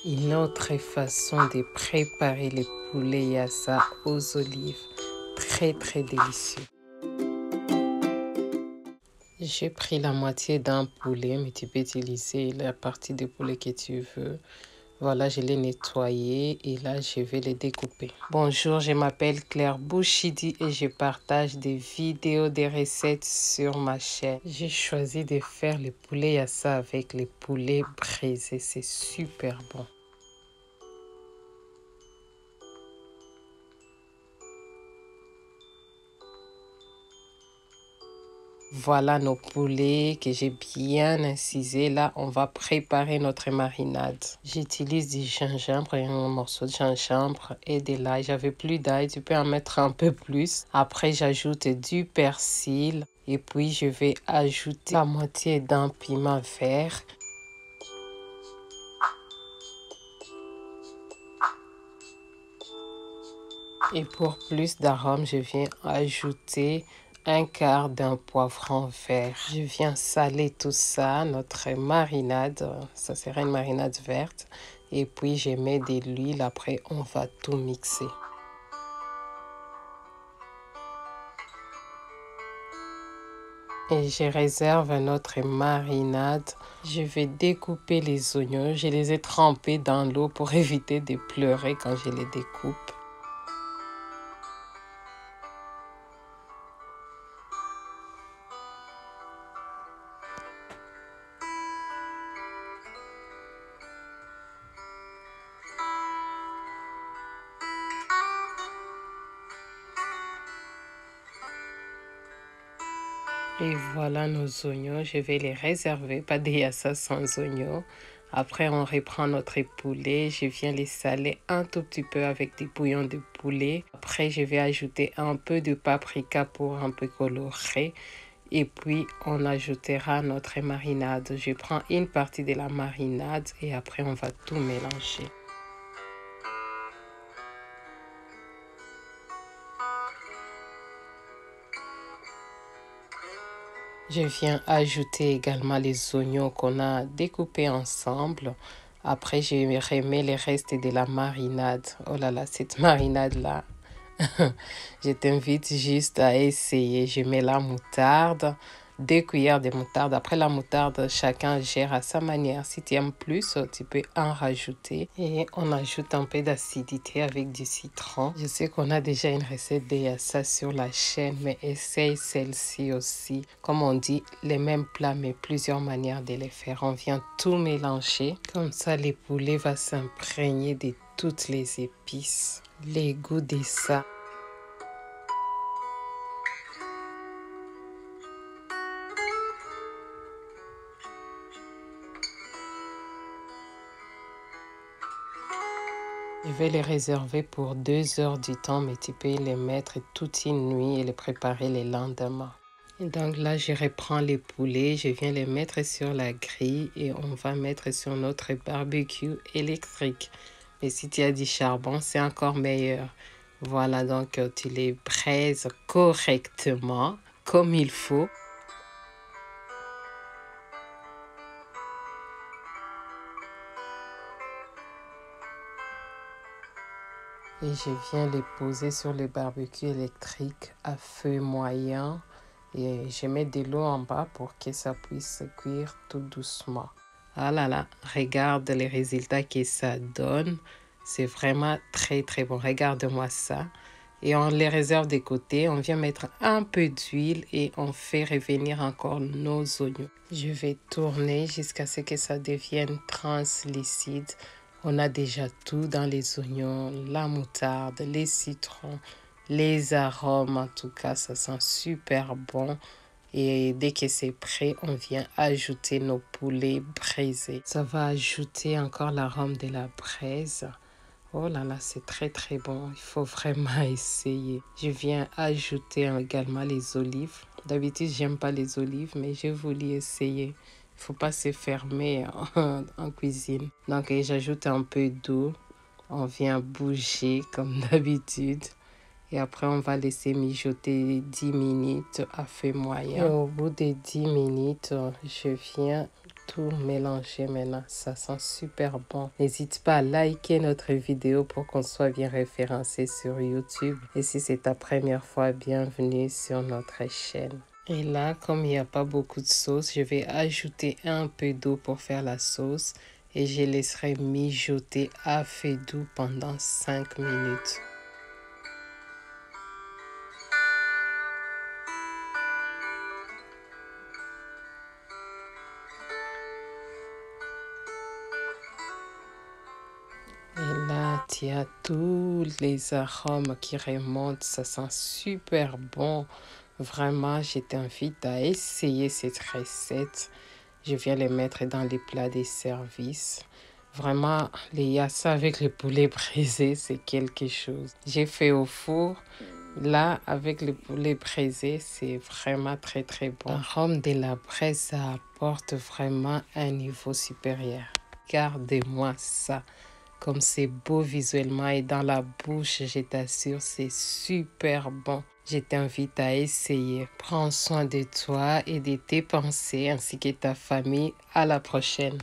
Une autre façon de préparer les poulets yassa aux olives. Très délicieux. J'ai pris la moitié d'un poulet, mais tu peux utiliser la partie du poulet que tu veux. Voilà, je l'ai nettoyé et là, je vais les découper. Bonjour, je m'appelle Claire Bouchidi et je partage des vidéos, des recettes sur ma chaîne. J'ai choisi de faire le poulet yassa avec les poulets braisés. C'est super bon. Voilà nos poulets que j'ai bien incisés. Là, on va préparer notre marinade. J'utilise du gingembre et un morceau de gingembre et de l'ail. J'avais plus d'ail, tu peux en mettre un peu plus. Après, j'ajoute du persil et puis je vais ajouter la moitié d'un piment vert. Et pour plus d'arôme, je viens ajouter un quart d'un poivron vert. Je viens saler tout ça, notre marinade. Ça sera une marinade verte. Et puis, je mets de l'huile. Après, on va tout mixer. Et je réserve notre marinade. Je vais découper les oignons. Je les ai trempés dans l'eau pour éviter de pleurer quand je les découpe. Et voilà nos oignons, je vais les réserver, pas de yassa sans oignons. Après, on reprend notre poulet, je viens les saler un tout petit peu avec des bouillons de poulet. Après, je vais ajouter un peu de paprika pour un peu colorer. Et puis, on ajoutera notre marinade. Je prends une partie de la marinade et après, on va tout mélanger. Je viens ajouter également les oignons qu'on a découpés ensemble. Après, je remets les restes de la marinade. Oh là là, cette marinade-là, je t'invite juste à essayer. Je mets la moutarde, 2 cuillères de moutarde. Après la moutarde, chacun gère à sa manière. Si tu aimes plus, tu peux en rajouter. Et on ajoute un peu d'acidité avec du citron. Je sais qu'on a déjà une recette de yassa sur la chaîne, mais essaye celle-ci aussi. Comme on dit, les mêmes plats, mais plusieurs manières de les faire. On vient tout mélanger. Comme ça, les poulets vont s'imprégner de toutes les épices. Les goûts de ça. Je vais les réserver pour 2 heures du temps, mais tu peux les mettre toute une nuit et les préparer le lendemain. Et donc là, je reprends les poulets, je viens les mettre sur la grille et on va mettre sur notre barbecue électrique. Mais si tu as du charbon, c'est encore meilleur. Voilà, donc tu les braises correctement, comme il faut. Et je viens les poser sur le barbecue électrique à feu moyen. Et je mets de l'eau en bas pour que ça puisse cuire tout doucement. Ah là là, regarde les résultats que ça donne. C'est vraiment très bon. Regarde-moi ça. Et on les réserve de côté. On vient mettre un peu d'huile et on fait revenir encore nos oignons. Je vais tourner jusqu'à ce que ça devienne translucide. On a déjà tout dans les oignons, la moutarde, les citrons, les arômes. En tout cas, ça sent super bon. Et dès que c'est prêt, on vient ajouter nos poulets braisés. Ça va ajouter encore l'arôme de la braise. Oh là là, c'est très bon. Il faut vraiment essayer. Je viens ajouter également les olives. D'habitude, j'aime pas les olives, mais j'ai voulu essayer. Il faut pas se fermer en cuisine. Donc, j'ajoute un peu d'eau. On vient bouger comme d'habitude. Et après, on va laisser mijoter 10 minutes à feu moyen. Et au bout de 10 minutes, je viens tout mélanger maintenant. Ça sent super bon. N'hésite pas à liker notre vidéo pour qu'on soit bien référencé sur YouTube. Et si c'est ta première fois, bienvenue sur notre chaîne. Et là, comme il n'y a pas beaucoup de sauce, je vais ajouter un peu d'eau pour faire la sauce. Et je laisserai mijoter à feu doux pendant 5 minutes. Et là, tu as tous les arômes qui remontent. Ça sent super bon. Vraiment, je t'invite à essayer cette recette. Je viens les mettre dans les plats des services. Vraiment, les yassa avec le poulet braisé, c'est quelque chose. J'ai fait au four. Là, avec le poulet braisé, c'est vraiment très très bon. L'arôme de la braise, ça apporte vraiment un niveau supérieur. Regardez-moi ça. Comme c'est beau visuellement et dans la bouche, je t'assure, c'est super bon. Je t'invite à essayer. Prends soin de toi et de tes pensées ainsi que ta famille. À la prochaine.